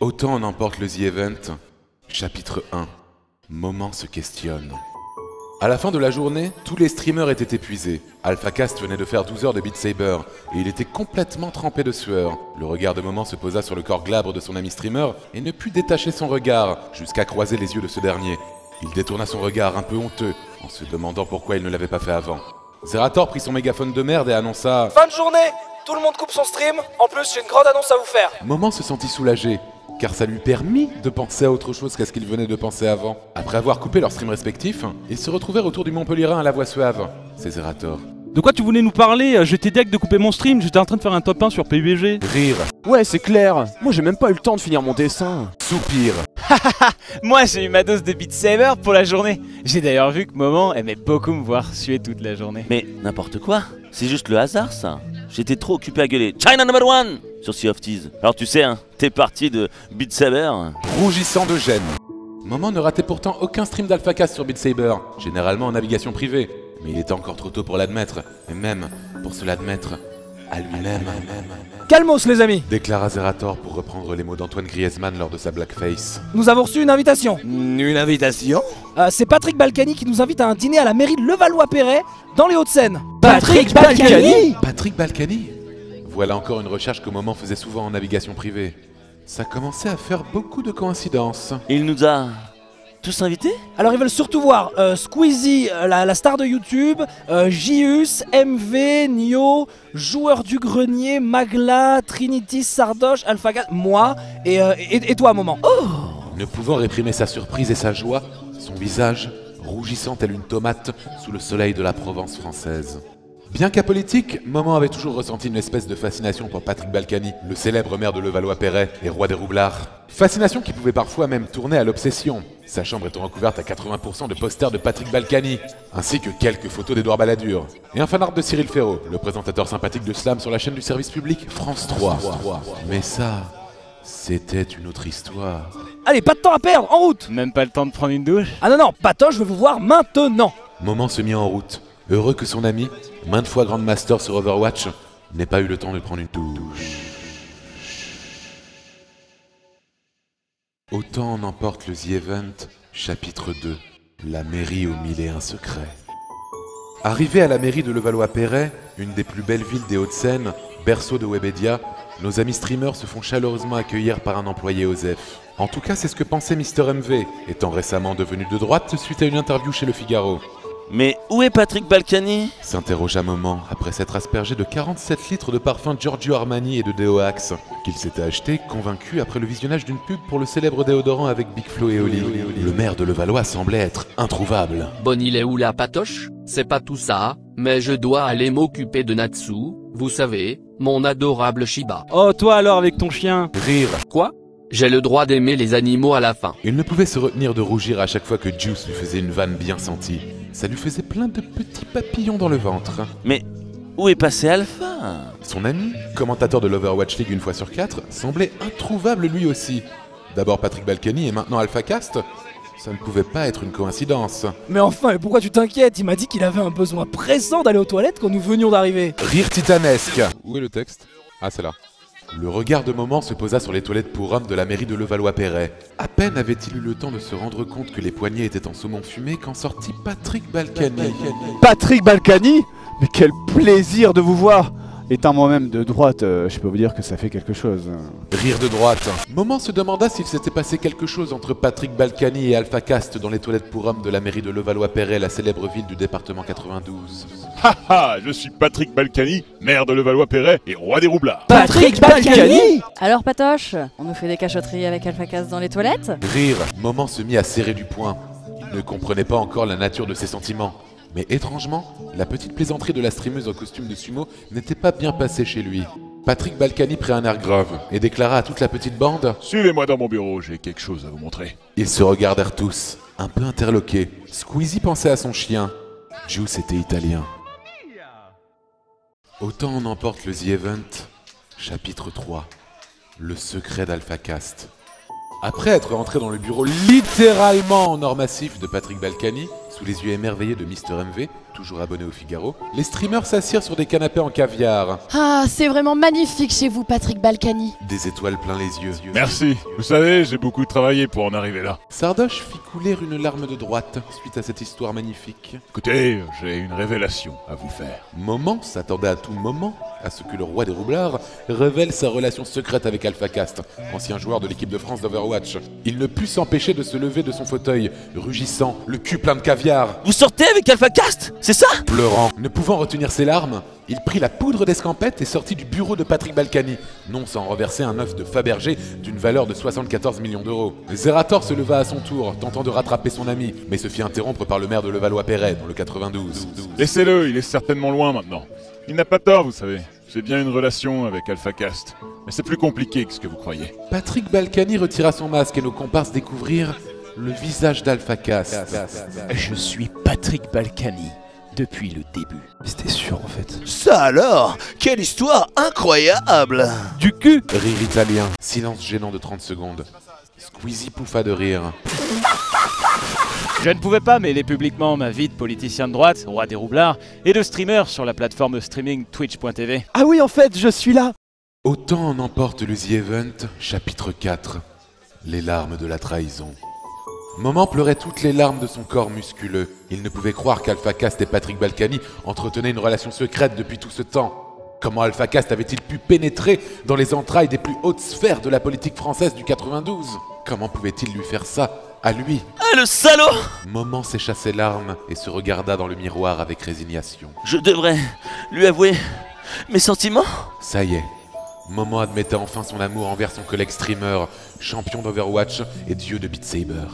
Autant en emporte le The Event, chapitre 1. Moment se questionne. À la fin de la journée, tous les streamers étaient épuisés. AlphaCast venait de faire 12 heures de Beat Saber, et il était complètement trempé de sueur. Le regard de Moment se posa sur le corps glabre de son ami streamer, et ne put détacher son regard, jusqu'à croiser les yeux de ce dernier. Il détourna son regard un peu honteux, en se demandant pourquoi il ne l'avait pas fait avant. Zerator prit son mégaphone de merde et annonça « Fin de journée, tout le monde coupe son stream, en plus j'ai une grande annonce à vous faire. » Moment se sentit soulagé, car ça lui permit de penser à autre chose qu'à ce qu'il venait de penser avant. Après avoir coupé leurs streams respectifs, ils se retrouvèrent autour du Montpellierin à la voix suave. C'est Zerator. De quoi tu voulais nous parler? J'étais deg de couper mon stream, j'étais en train de faire un top 1 sur PUBG. Rire. Ouais, c'est clair. Moi, j'ai même pas eu le temps de finir mon dessin. Soupir. Moi j'ai eu ma dose de Beat Saber pour la journée. J'ai d'ailleurs vu que Moment aimait beaucoup me voir suer toute la journée. Mais n'importe quoi, c'est juste le hasard ça. J'étais trop occupé à gueuler China number one sur Sea of Thieves. Alors tu sais, hein, t'es parti de Beat Saber. Rougissant de gêne. Moment ne ratait pourtant aucun stream d'AlphaCast sur Beat Saber, généralement en navigation privée. Mais il était encore trop tôt pour l'admettre, et même pour se l'admettre à lui-même. Calmos les amis, Déclara Zerator pour reprendre les mots d'Antoine Griezmann lors de sa blackface. nous avons reçu une invitation. Une invitation? C'est Patrick Balkany qui nous invite à un dîner à la mairie de Levallois-Perret, dans les Hauts-de-Seine. Patrick Balkany? Patrick Balkany? Voilà encore une recherche que Moment faisait souvent en navigation privée. Ça commençait à faire beaucoup de coïncidences. Il nous a tous invités? Alors ils veulent surtout voir Squeezie, la star de YouTube, Jius, MV, Nio, Joueur du Grenier, Magla, Trinity, Sardoche, AlphaCast, moi et toi Moment. Ne pouvant réprimer sa surprise et sa joie, son visage rougissant tel une tomate sous le soleil de la Provence française. Bien qu'apolitique, Moment avait toujours ressenti une espèce de fascination pour Patrick Balkany, le célèbre maire de Levallois-Perret et roi des roublards. Fascination qui pouvait parfois même tourner à l'obsession, sa chambre étant recouverte à 80% de posters de Patrick Balkany, ainsi que quelques photos d'Edouard Balladur. Et un fanart de Cyril Ferraud, le présentateur sympathique de Slam sur la chaîne du service public France 3. Mais ça, c'était une autre histoire. Allez, pas de temps à perdre, en route. Même pas le temps de prendre une douche. Ah non, Patoche, je veux vous voir maintenant. Moment se mit en route, heureux que son ami, maintes fois Grandmaster sur Overwatch, n'ait pas eu le temps de prendre une douche. Autant en emporte le The Event, chapitre 2, la mairie aux 1001 secrets. Arrivé à la mairie de Levallois-Perret, une des plus belles villes des Hauts-de-Seine, berceau de Webedia, nos amis streamers se font chaleureusement accueillir par un employé OSEF. En tout cas, c'est ce que pensait Mister MV, étant récemment devenu de droite suite à une interview chez Le Figaro. Mais où est Patrick Balkany? S'interrogea Moment après s'être aspergé de 47 litres de parfum Giorgio Armani et de déo Axe, qu'il s'était acheté, convaincu après le visionnage d'une pub pour le célèbre déodorant avec Big Flo et Oli. Le maire de Levallois semblait être introuvable. Bon, il est où la patoche? C'est pas tout ça, mais je dois aller m'occuper de Natsu, vous savez, mon adorable Shiba. Oh toi alors avec ton chien. Rire. Quoi? J'ai le droit d'aimer les animaux à la fin. Il ne pouvait se retenir de rougir à chaque fois que Juice lui faisait une vanne bien sentie. Ça lui faisait plein de petits papillons dans le ventre. Mais où est passé Alpha? Son ami, commentateur de l'Overwatch League une fois sur 4, semblait introuvable lui aussi. D'abord Patrick Balkany et maintenant AlphaCast. Ça ne pouvait pas être une coïncidence. Mais enfin, pourquoi tu t'inquiètes? Il m'a dit qu'il avait un besoin pressant d'aller aux toilettes quand nous venions d'arriver. Rire titanesque. Où est le texte? Ah, c'est là. Le regard de Moment se posa sur les toilettes pour hommes de la mairie de Levallois-Perret. À peine avait-il eu le temps de se rendre compte que les poignées étaient en saumon fumé quand sortit Patrick Balkany. Patrick Balkany? Mais quel plaisir de vous voir! Étant moi-même de droite, je peux vous dire que ça fait quelque chose. Rire de droite. Moment se demanda s'il s'était passé quelque chose entre Patrick Balkany et AlphaCast dans les toilettes pour hommes de la mairie de Levallois-Perret, la célèbre ville du département 92. Haha, je suis Patrick Balkany, maire de Levallois-Perret et roi des roublards. Patrick Balkany? Alors Patoche, on nous fait des cachotteries avec AlphaCast dans les toilettes? Rire. Moment se mit à serrer du poing. Il ne comprenait pas encore la nature de ses sentiments. Mais étrangement, la petite plaisanterie de la streameuse en costume de sumo n'était pas bien passée chez lui. Patrick Balkany prit un air grave et déclara à toute la petite bande « Suivez-moi dans mon bureau, j'ai quelque chose à vous montrer. » Ils se regardèrent tous, un peu interloqués. Squeezie pensait à son chien. Juice était italien. Autant on emporte le The Event, chapitre 3, le secret d'AlphaCast. Après être rentré dans le bureau littéralement en or massif de Patrick Balkany, sous les yeux émerveillés de Mister MV, toujours abonné au Figaro, les streamers s'assirent sur des canapés en caviar. Ah, c'est vraiment magnifique chez vous, Patrick Balkany. Des étoiles plein les yeux. Merci. Vous savez, j'ai beaucoup travaillé pour en arriver là. Sardoche fit couler une larme de droite suite à cette histoire magnifique. Écoutez, j'ai une révélation à vous faire. Moment s'attendait à tout moment à ce que le roi des roublards révèle sa relation secrète avec AlphaCast, ancien joueur de l'équipe de France d'Overwatch. Il ne put s'empêcher de se lever de son fauteuil, rugissant, le cul plein de caviar. Vous sortez avec AlphaCast, c'est ça? Pleurant, ne pouvant retenir ses larmes, il prit la poudre d'escampette et sortit du bureau de Patrick Balkany, non sans renverser un œuf de Fabergé d'une valeur de 74 millions d'euros. Zerator se leva à son tour, tentant de rattraper son ami, mais se fit interrompre par le maire de Levallois-Perret, dans le 92. Laissez-le, il est certainement loin maintenant. Il n'a pas tort, vous savez. J'ai bien une relation avec AlphaCast. Mais c'est plus compliqué que ce que vous croyez. Patrick Balkany retira son masque et nos comparses découvrirent le visage d'AlphaCast. Je suis Patrick Balkany depuis le début. C'était sûr en fait. Ça alors, quelle histoire incroyable! Du cul. Rire italien. Silence gênant de 30 secondes. Squeezie pouffa de rire. Je ne pouvais pas mêler publiquement ma vie de politicien de droite, roi des roublards, et de streamer sur la plateforme de streaming twitch.tv. Ah oui, en fait, je suis là. Autant en emporte le The Event, chapitre 4. Les larmes de la trahison. Moment pleurait toutes les larmes de son corps musculeux. Il ne pouvait croire qu'AlphaCast et Patrick Balkany entretenaient une relation secrète depuis tout ce temps. Comment AlphaCast avait-il pu pénétrer dans les entrailles des plus hautes sphères de la politique française du 92? Comment pouvait-il lui faire ça, à lui? Ah, le salaud! Moment sécha ses larmes et se regarda dans le miroir avec résignation. Je devrais lui avouer mes sentiments? Ça y est, Moment admettait enfin son amour envers son collègue streamer, champion d'Overwatch et dieu de Beat Saber.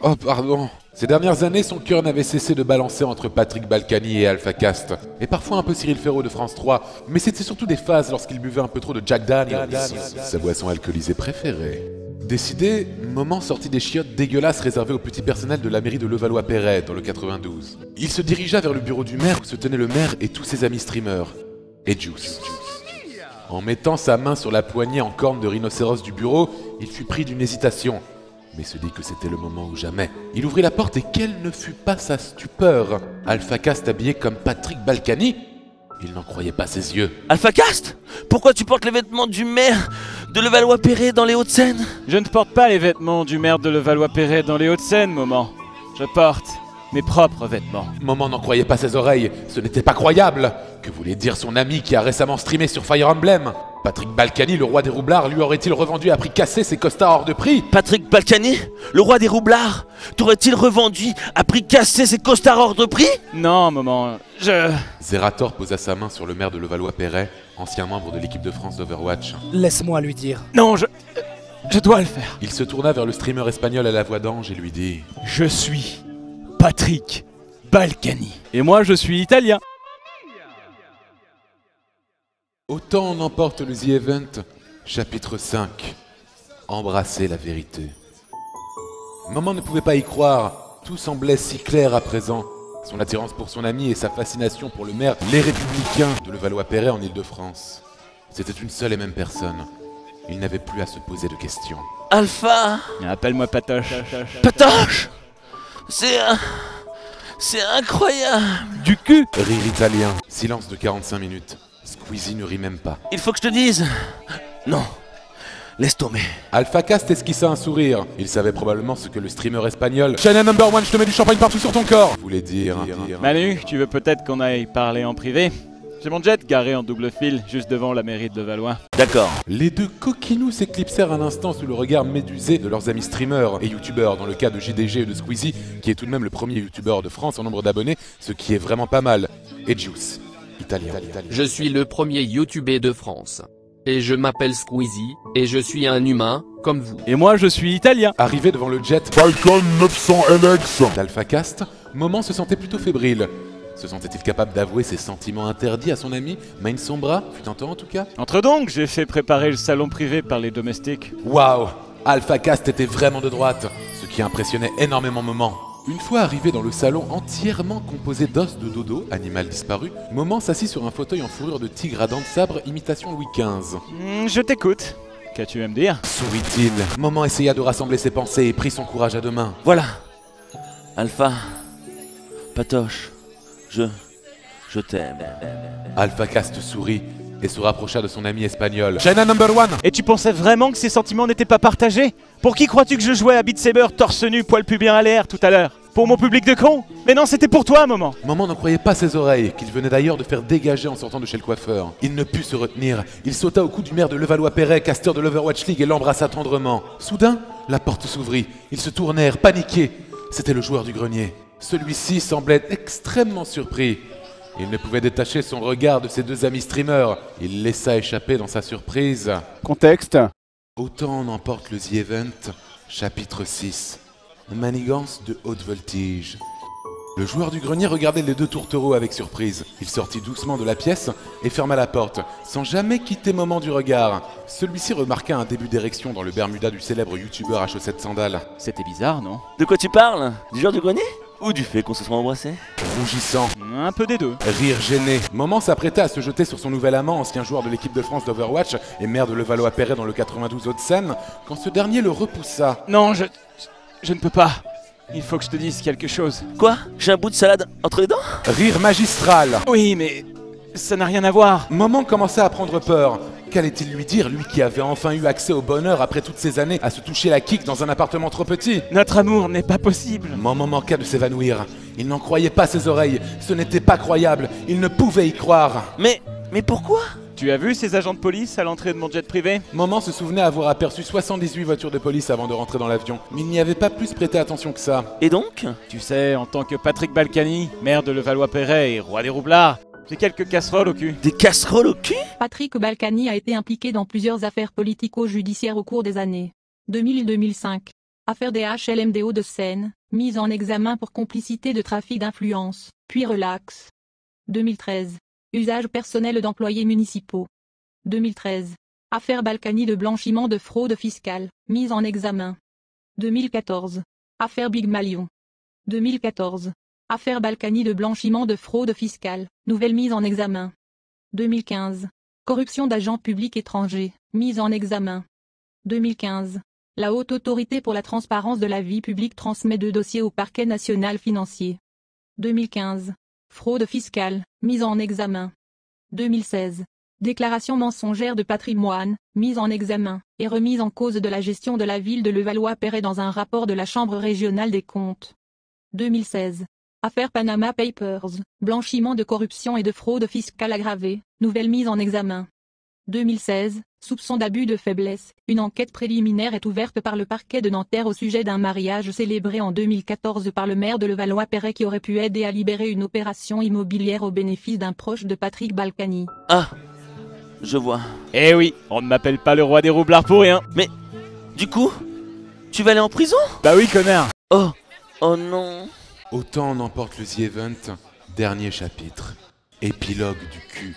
Oh pardon. Ces dernières années, son cœur n'avait cessé de balancer entre Patrick Balkany et AlphaCast, et parfois un peu Cyril Ferraud de France 3, mais c'était surtout des phases lorsqu'il buvait un peu trop de Jack Daniels, sa boisson alcoolisée préférée. Décidé, Moment sortit des chiottes dégueulasses réservées au petit personnel de la mairie de Levallois-Perret, dans le 92. Il se dirigea vers le bureau du maire où se tenaient le maire et tous ses amis streamers. Et Juice. En mettant sa main sur la poignée en corne de rhinocéros du bureau, il fut pris d'une hésitation, mais se dit que c'était le moment ou jamais. Il ouvrit la porte et quelle ne fut pas sa stupeur. AlphaCast habillé comme Patrick Balkany. Il n'en croyait pas ses yeux. AlphaCast? Pourquoi tu portes les vêtements du maire de Levallois-Perret dans les Hauts-de-Seine? Je ne porte pas les vêtements du maire de Levallois-Perret dans les Hauts-de-Seine, Moment. Je porte mes propres vêtements. Moment n'en croyait pas ses oreilles. Ce n'était pas croyable. Que voulait dire son ami qui a récemment streamé sur Fire Emblem? Patrick Balkany, le roi des roublards, lui aurait-il revendu à prix cassé ses costards hors de prix? Patrick Balkany, le roi des roublards, t'aurait-il revendu à prix cassé ses costards hors de prix? Non, Moment, Zerator posa sa main sur le maire de Levallois-Perret, ancien membre de l'équipe de France d'Overwatch. Laisse-moi lui dire. Non, je dois le faire. Il se tourna vers le streamer espagnol à la voix d'ange et lui dit: Je suis Patrick Balkany. Et moi, je suis italien. Autant en emporte le The Event, chapitre 5. Embrasser la vérité. Moment ne pouvait pas y croire, tout semblait si clair à présent. Son attirance pour son ami et sa fascination pour le maire, les Républicains de Levallois-Perret en Ile-de-France. C'était une seule et même personne. Il n'avait plus à se poser de questions. Alpha! Appelle-moi Patoche. Patoche! C'est incroyable! Du cul! Rire italien. Silence de 45 minutes. Squeezie ne rit même pas. Il faut que je te dise... Non. Laisse tomber. AlphaCast esquissa un sourire. Il savait probablement ce que le streamer espagnol Channel number 1, je te mets du champagne partout sur ton corps voulait dire. Manu, tu veux peut-être qu'on aille parler en privé? J'ai mon jet garé en double fil juste devant la mairie de Levallois. D'accord. Les deux coquinous s'éclipsèrent un instant sous le regard médusé de leurs amis streamers et youtubeurs, dans le cas de JDG et de Squeezie, qui est tout de même le premier youtubeur de France en nombre d'abonnés, ce qui est vraiment pas mal. Et Juice, italien. Je suis le premier youtubeur de France. Et je m'appelle Squeezie, et je suis un humain, comme vous. Et moi je suis italien. Arrivé devant le jet Falcon 900 LX d'AlphaCast, Moment se sentait plutôt fébrile. Se sentait-il capable d'avouer ses sentiments interdits à son ami Main Sombra, fut un temps en tout cas? Entre donc, j'ai fait préparer le salon privé par les domestiques. Waouh! AlphaCast était vraiment de droite, ce qui impressionnait énormément Moment. Une fois arrivé dans le salon entièrement composé d'os de dodo, animal disparu, Moment s'assit sur un fauteuil en fourrure de tigre à dents de sabre imitation Louis XV. Je t'écoute. Qu'as-tu à me dire? Sourit-il. Moment essaya de rassembler ses pensées et prit son courage à deux mains. Voilà. Alpha. Patoche. Je t'aime. Alpha Cast sourit et se rapprocha de son ami espagnol. China number one. Et tu pensais vraiment que ces sentiments n'étaient pas partagés? Pour qui crois-tu que je jouais à Beat Saber torse nu, poil pubien à l'air tout à l'heure? Pour mon public de cons? Mais non, c'était pour toi, Moment. Moment n'en croyait pas ses oreilles, qu'il venait d'ailleurs de faire dégager en sortant de chez le coiffeur. Il ne put se retenir. Il sauta au cou du maire de Levallois-Perret, casteur de l'Overwatch League, et l'embrassa tendrement. Soudain, la porte s'ouvrit. Ils se tournèrent, paniqués. C'était le joueur du grenier. Celui-ci semblait extrêmement surpris. Il ne pouvait détacher son regard de ses deux amis streamers. Il laissa échapper dans sa surprise. Contexte. Autant en emporte le The Event, chapitre 6. Manigance de haute voltige. Le joueur du grenier regardait les deux tourtereaux avec surprise. Il sortit doucement de la pièce et ferma la porte, sans jamais quitter Moment du regard. Celui-ci remarqua un début d'érection dans le Bermuda du célèbre youtubeur à chaussettes sandales. C'était bizarre, non? De quoi tu parles? Du joueur du grenier? Ou du fait qu'on se soit embrassé? Rougissant, Un peu des deux. rire gêné, Moment s'apprêta à se jeter sur son nouvel amant, ancien joueur de l'équipe de France d'Overwatch et maire de Levallois-Perret dans le 92 Hauts-de-Seine, quand ce dernier le repoussa. Non, je ne peux pas. Il faut que je te dise quelque chose. Quoi? J'ai un bout de salade entre les dents? Rire magistral. Oui, mais ça n'a rien à voir. Moment commença à prendre peur. Qu'allait-il lui dire, lui qui avait enfin eu accès au bonheur après toutes ces années à se toucher la kick dans un appartement trop petit? Notre amour n'est pas possible. Moment manqua de s'évanouir. Il n'en croyait pas ses oreilles. Ce n'était pas croyable. Il ne pouvait y croire. Mais pourquoi? Tu as vu ces agents de police à l'entrée de mon jet privé? Moment se souvenait avoir aperçu 78 voitures de police avant de rentrer dans l'avion. Mais il n'y avait pas plus prêté attention que ça. Et donc? Tu sais, en tant que Patrick Balkany, maire de Levallois-Perret et roi des roublards, j'ai quelques casseroles au cul. Des casseroles au cul? Patrick Balkany a été impliqué dans plusieurs affaires politico-judiciaires au cours des années 2000-2005. Affaire des HLM Hauts-de-Seine, mise en examen pour complicité de trafic d'influence, puis relax. 2013. Usage personnel d'employés municipaux. 2013. Affaire Balkany de blanchiment de fraude fiscale, mise en examen. 2014. Affaire Big Malion. 2014. Affaire Balkany de blanchiment de fraude fiscale, nouvelle mise en examen. 2015. Corruption d'agents publics étrangers, mise en examen. 2015. La Haute Autorité pour la transparence de la vie publique transmet 2 dossiers au parquet national financier. 2015. Fraude fiscale, mise en examen. 2016. Déclaration mensongère de patrimoine, mise en examen, et remise en cause de la gestion de la ville de Levallois-Perret dans un rapport de la Chambre régionale des comptes. 2016. Affaire Panama Papers, blanchiment de corruption et de fraude fiscale aggravée, nouvelle mise en examen. 2016. Soupçon d'abus de faiblesse, une enquête préliminaire est ouverte par le parquet de Nanterre au sujet d'un mariage célébré en 2014 par le maire de Levallois-Perret qui aurait pu aider à libérer une opération immobilière au bénéfice d'un proche de Patrick Balkany. Ah, je vois. Eh oui, on ne m'appelle pas le roi des roublards pour rien. Mais, du coup, tu vas aller en prison? Bah oui, connard. Oh non. Autant en emporte le The Event, dernier chapitre. Épilogue du cul.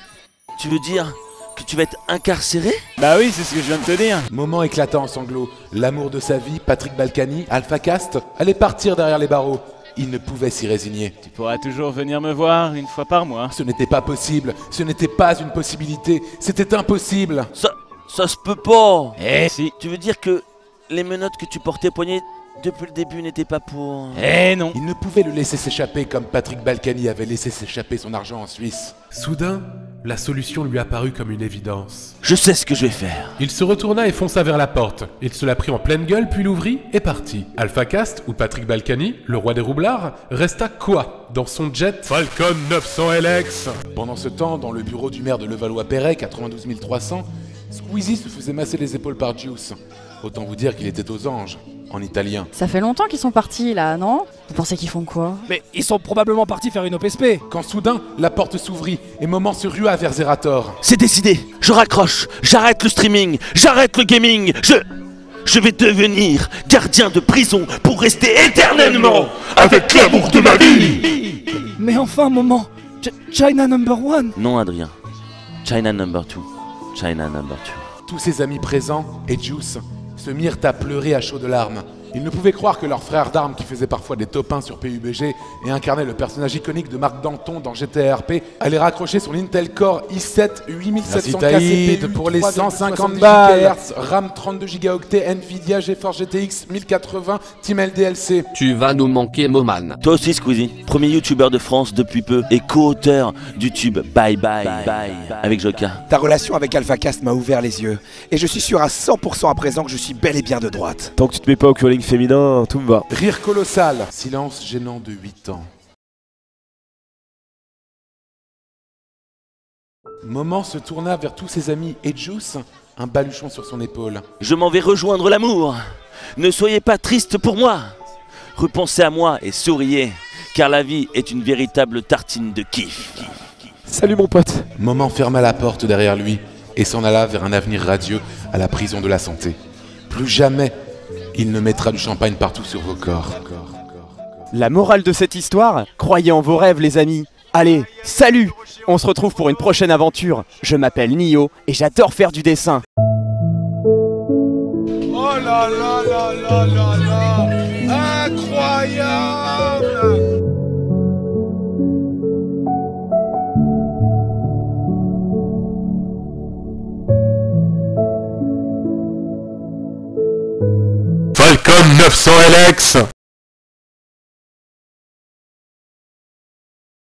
Tu veux dire que tu vas être incarcéré? Bah oui, c'est ce que je viens de te dire. Moment éclata en sanglots. L'amour de sa vie, Patrick Balkany, Alpha Cast, allait partir derrière les barreaux. Il ne pouvait s'y résigner. Tu pourras toujours venir me voir une fois par mois. Ce n'était pas possible. Ce n'était pas une possibilité. C'était impossible. Ça se peut pas. Eh si. Tu veux dire que les menottes que tu portais poignées depuis le début n'étaient pas pour... Eh non. Il ne pouvait le laisser s'échapper comme Patrick Balkany avait laissé s'échapper son argent en Suisse. Soudain, la solution lui apparut comme une évidence. Je sais ce que je vais faire. Il se retourna et fonça vers la porte. Il se la prit en pleine gueule, puis l'ouvrit et partit. Alpha Cast, ou Patrick Balkany, le roi des roublards, resta quoi dans son jet Falcon 900 LX. Pendant ce temps, dans le bureau du maire de Levallois-Perret, 92 300, Squeezie se faisait masser les épaules par Juice. Autant vous dire qu'il était aux anges, en italien. Ça fait longtemps qu'ils sont partis là, non? Vous pensez qu'ils font quoi? Mais ils sont probablement partis faire une OPSP. Quand soudain, la porte s'ouvrit et Moment se rua vers Zerator. C'est décidé, je raccroche, j'arrête le streaming, j'arrête le gaming, je vais devenir gardien de prison pour rester éternellement avec l'amour de ma vie. Mais enfin, Moment, China number one. Non, Adrien, China number 2, China number 2. Tous ses amis présents et Juice se mirent à pleurer à chaudes larmes. Ils ne pouvaient croire que leur frère d'armes, qui faisait parfois des top 1 sur PUBG et incarnait le personnage iconique de Marc Danton dans GTA RP, allait raccrocher son Intel Core i7 8700 CPU pour les 150 balles, RAM 32 Go, Nvidia GeForce GTX 1080, Team LDLC. Tu vas nous manquer, Moman. Toi aussi, Squeezie, premier youtubeur de France depuis peu et co-auteur du tube Bye Bye avec Joka. Ta relation avec AlphaCast m'a ouvert les yeux. Et je suis sûr à 100% à présent que je suis bel et bien de droite. Tant que tu te mets pas au curling féminin, tout me va. Rire colossal. Silence gênant de 8 ans. Moment se tourna vers tous ses amis et Juice, un baluchon sur son épaule. Je m'en vais rejoindre l'amour. Ne soyez pas triste pour moi. Repensez à moi et souriez, car la vie est une véritable tartine de kiff. Salut mon pote. Moment ferma la porte derrière lui et s'en alla vers un avenir radieux à la prison de la santé. Plus jamais, il ne mettra du champagne partout sur vos corps. La morale de cette histoire, croyez en vos rêves les amis. Allez, salut! On se retrouve pour une prochaine aventure. Je m'appelle Nio et j'adore faire du dessin. Oh là là là là là là! Incroyable! Falcon 900 LX